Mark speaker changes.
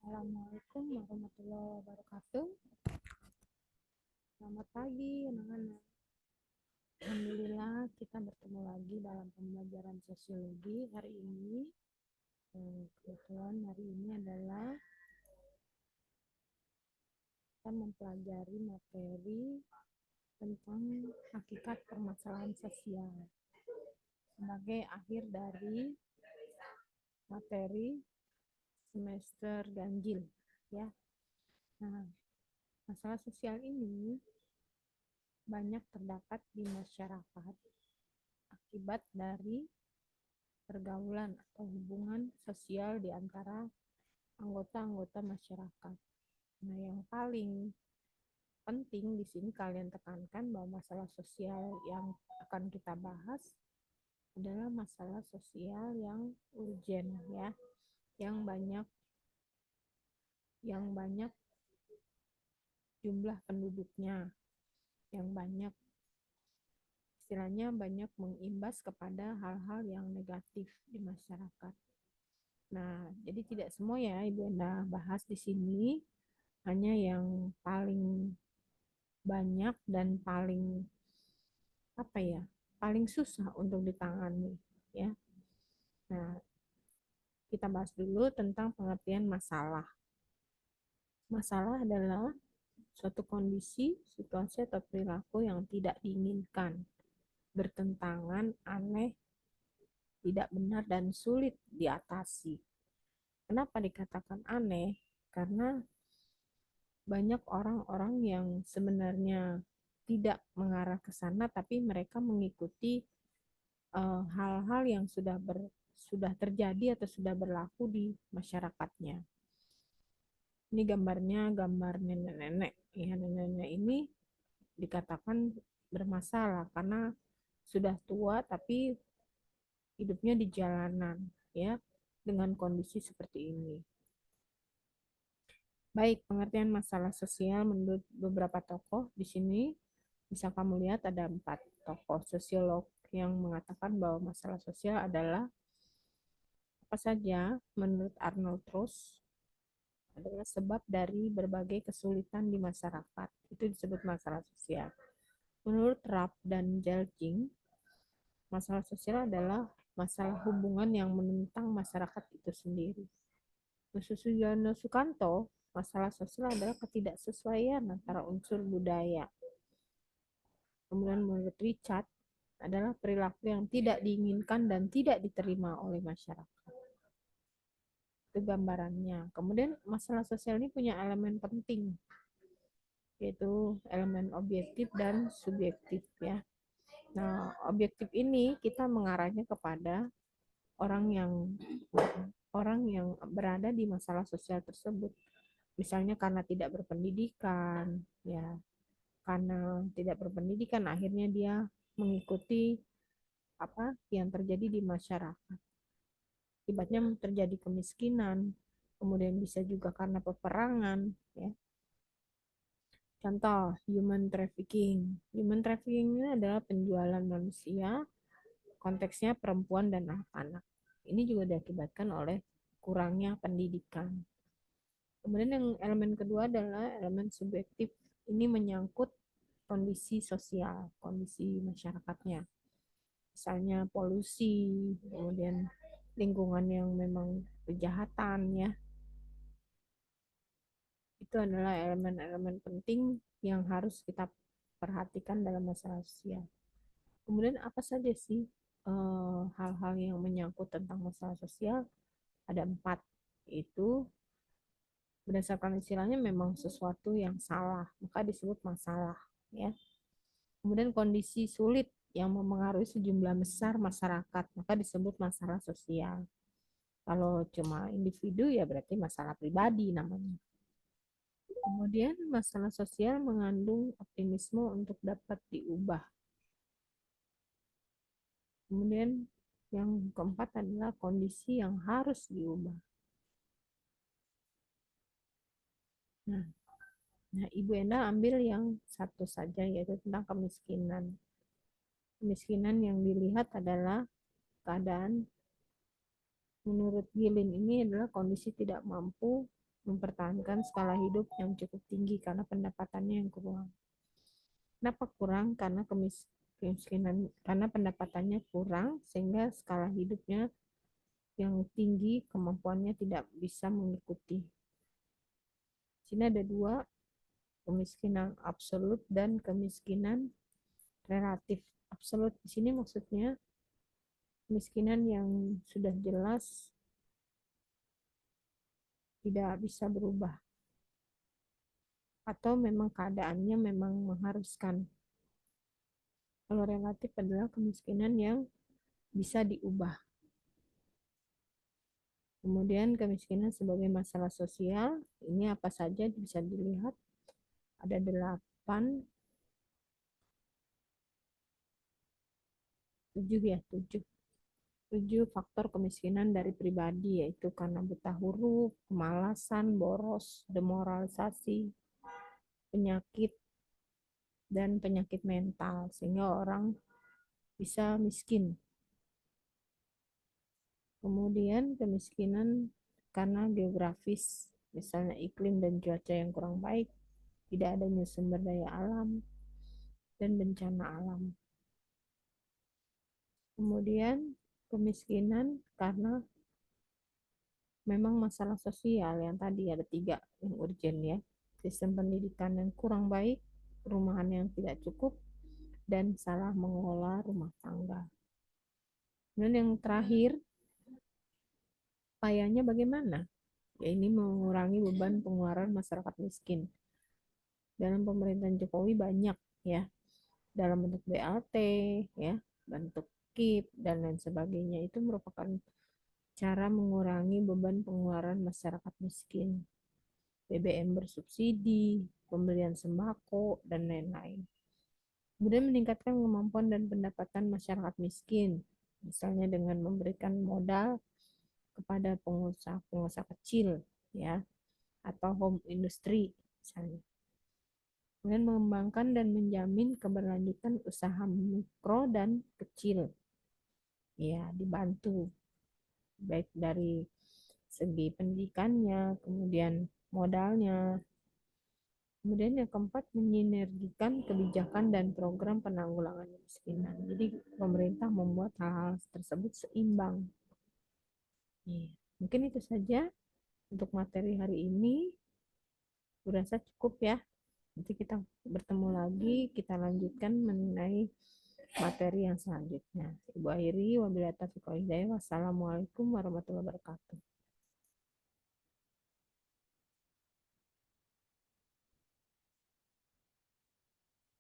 Speaker 1: Assalamualaikum warahmatullahi wabarakatuh. Selamat pagi anak-anak. Alhamdulillah kita bertemu lagi dalam pembelajaran sosiologi hari ini. Kebetulan hari ini adalah kita mempelajari materi tentang hakikat permasalahan sosial sebagai akhir dari materi semester ganjil, ya. Nah, masalah sosial ini banyak terdapat di masyarakat akibat dari pergaulan atau hubungan sosial di antara anggota-anggota masyarakat. Nah, yang paling penting di sini kalian tekankan bahwa masalah sosial yang akan kita bahas adalah masalah sosial yang urgen, ya, yang banyak jumlah penduduknya, yang banyak istilahnya banyak mengimbas kepada hal-hal yang negatif di masyarakat. Nah, jadi tidak semua ya Ibu Enda bahas di sini, hanya yang paling banyak dan paling paling susah untuk ditangani, ya. Nah, kita bahas dulu tentang pengertian masalah. Masalah adalah suatu kondisi, situasi atau perilaku yang tidak diinginkan, bertentangan, aneh, tidak benar dan sulit diatasi. Kenapa dikatakan aneh? Karena banyak orang-orang yang sebenarnya tidak mengarah ke sana, tapi mereka mengikuti hal-hal yang sudah terjadi atau sudah berlaku di masyarakatnya. Ini gambar nenek-nenek. Ya, nenek-nenek ini dikatakan bermasalah karena sudah tua tapi hidupnya di jalanan, ya, dengan kondisi seperti ini. Baik, pengertian masalah sosial menurut beberapa tokoh di sini bisa kamu lihat ada 4 tokoh sosiolog yang mengatakan bahwa masalah sosial adalah apa saja. Menurut Arnold Roos adalah sebab dari berbagai kesulitan di masyarakat. Itu disebut masalah sosial. Menurut Rapp dan Jelching, masalah sosial adalah masalah hubungan yang menentang masyarakat itu sendiri. Susuyono Sukanto, masalah sosial adalah ketidaksesuaian antara unsur budaya. Kemudian menurut Richard, adalah perilaku yang tidak diinginkan dan tidak diterima oleh masyarakat. Itu gambarannya. Kemudian masalah sosial ini punya elemen penting, yaitu elemen objektif dan subjektif, ya. Nah, objektif ini kita mengarahnya kepada orang yang berada di masalah sosial tersebut. Misalnya karena tidak berpendidikan, ya. Karena tidak berpendidikan akhirnya dia mengikuti apa yang terjadi di masyarakat. Akibatnya terjadi kemiskinan, kemudian bisa juga karena peperangan, ya. Contoh, human trafficking. Human trafficking ini adalah penjualan manusia, konteksnya perempuan dan anak-anak. Ini juga diakibatkan oleh kurangnya pendidikan. Kemudian yang elemen kedua adalah elemen subjektif. Ini menyangkut kondisi sosial, kondisi masyarakatnya. Misalnya polusi, kemudian lingkungan yang memang kejahatan, ya. Itu adalah elemen-elemen penting yang harus kita perhatikan dalam masalah sosial. Kemudian apa saja sih hal-hal yang menyangkut tentang masalah sosial? Ada 4, yaitu berdasarkan istilahnya memang sesuatu yang salah, maka disebut masalah, ya. Kemudian kondisi sulit yang memengaruhi sejumlah besar masyarakat, maka disebut masalah sosial. Kalau cuma individu ya berarti masalah pribadi namanya. Kemudian masalah sosial mengandung optimisme untuk dapat diubah. Kemudian yang keempat adalah kondisi yang harus diubah. Nah, Ibu Enda ambil yang satu saja, yaitu tentang kemiskinan. Kemiskinan yang dilihat adalah keadaan menurut Gilin ini adalah kondisi tidak mampu mempertahankan skala hidup yang cukup tinggi karena pendapatannya yang kurang. Kenapa kurang? Karena kemiskinan, karena pendapatannya kurang sehingga skala hidupnya yang tinggi, kemampuannya tidak bisa mengikuti. Di sini ada dua, kemiskinan absolut dan kemiskinan relatif. Absolut di sini maksudnya kemiskinan yang sudah jelas tidak bisa berubah atau memang keadaannya memang mengharuskan. Kalau relatif adalah kemiskinan yang bisa diubah. Kemudian kemiskinan sebagai masalah sosial, ini apa saja bisa dilihat. Ada 8, 7 ya, 7 faktor kemiskinan dari pribadi, yaitu karena buta huruf, kemalasan, boros, demoralisasi, penyakit, dan penyakit mental, sehingga orang bisa miskin. Kemudian kemiskinan karena geografis, misalnya iklim dan cuaca yang kurang baik, tidak adanya sumber daya alam, dan bencana alam. Kemudian kemiskinan karena memang masalah sosial yang tadi ada 3 yang urgent ya. Sistem pendidikan yang kurang baik, perumahan yang tidak cukup, dan salah mengelola rumah tangga. Dan yang terakhir, upayanya bagaimana? Ya, ini mengurangi beban pengeluaran masyarakat miskin. Dalam pemerintahan Jokowi banyak ya, dalam bentuk BLT, ya, bentuk KIP dan lain sebagainya, itu merupakan cara mengurangi beban pengeluaran masyarakat miskin. BBM bersubsidi, pembelian sembako, dan lain-lain. Kemudian meningkatkan kemampuan dan pendapatan masyarakat miskin, misalnya dengan memberikan modal kepada pengusaha-pengusaha kecil, ya, atau home industry, misalnya. Kemudian mengembangkan dan menjamin keberlanjutan usaha mikro dan kecil, ya, dibantu baik dari segi pendidikannya, kemudian modalnya. Kemudian yang keempat, menyinergikan kebijakan dan program penanggulangan kemiskinan. Jadi pemerintah membuat hal-hal tersebut seimbang. Iya. Mungkin itu saja untuk materi hari ini. Kurasa cukup ya. Nanti kita bertemu lagi, kita lanjutkan mengenai materi yang selanjutnya. Ibu akhiri, wabillahi taufiq wal hidayah. Wassalamualaikum warahmatullahi wabarakatuh.